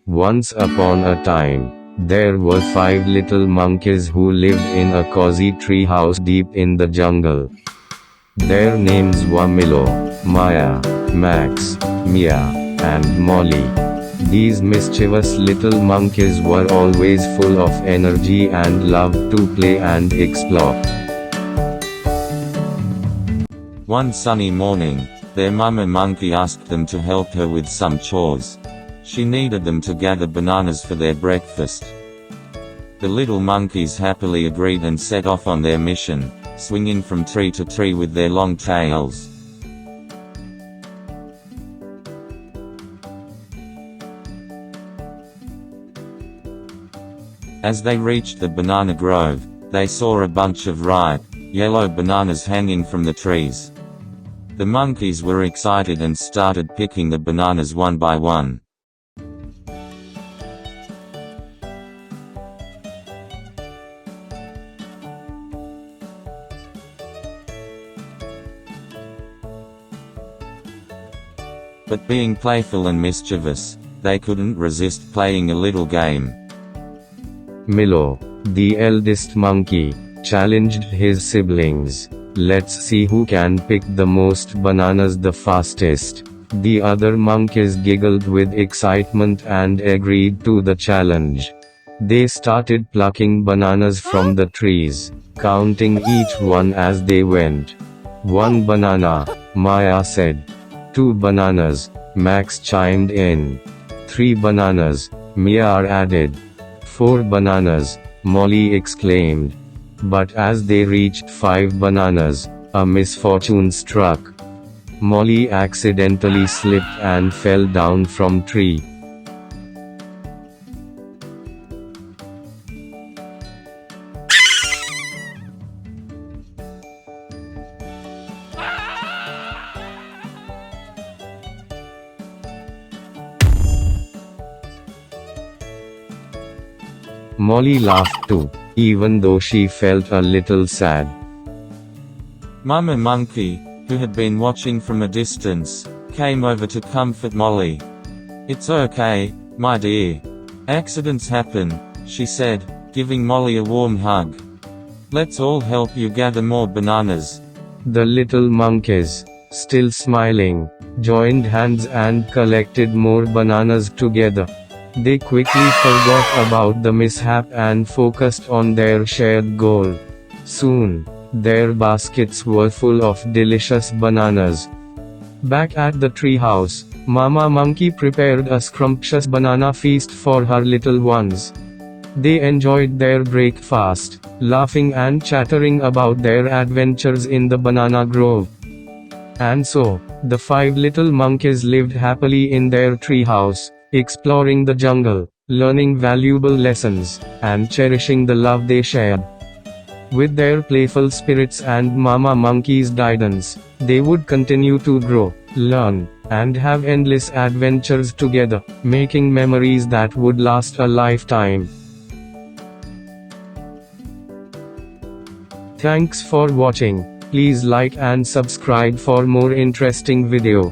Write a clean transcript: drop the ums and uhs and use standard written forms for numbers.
Once upon a time, there were 5 little monkeys who lived in a cozy tree house deep in the jungle. Their names were Milo, Maya, Max, Mia, and Molly. These mischievous little monkeys were always full of energy and loved to play and explore. One sunny morning, their mama monkey asked them to help her with some chores. She needed them to gather bananas for their breakfast. The little monkeys happily agreed and set off on their mission, swinging from tree to tree with their long tails. As they reached the banana grove, they saw a bunch of ripe, yellow bananas hanging from the trees. The monkeys were excited and started picking the bananas one by one. But being playful and mischievous, they couldn't resist playing a little game. Milo, the eldest monkey, challenged his siblings. Let's see who can pick the most bananas the fastest. The other monkeys giggled with excitement and agreed to the challenge. They started plucking bananas from the trees, counting each one as they went. 1 banana, Maya said. 2 bananas, Max chimed in. 3 bananas, Mia added. 4 bananas, Molly exclaimed. But as they reached 5 bananas, a misfortune struck. Molly accidentally slipped and fell down from tree. Molly laughed too, even though she felt a little sad. Mama Monkey, who had been watching from a distance, came over to comfort Molly. "It's okay, my dear. Accidents happen," she said, giving Molly a warm hug. "Let's all help you gather more bananas." The little monkeys, still smiling, joined hands and collected more bananas together. They quickly forgot about the mishap and focused on their shared goal. Soon, their baskets were full of delicious bananas. Back at the treehouse, Mama Monkey prepared a scrumptious banana feast for her little ones. They enjoyed their breakfast, laughing and chattering about their adventures in the banana grove. And so, the 5 little monkeys lived happily in their treehouse, exploring the jungle, learning valuable lessons, and cherishing the love they shared. With their playful spirits and Mama Monkey's guidance, they would continue to grow, learn, and have endless adventures together, making memories that would last a lifetime. Thanks for watching. Please like and subscribe for more interesting video.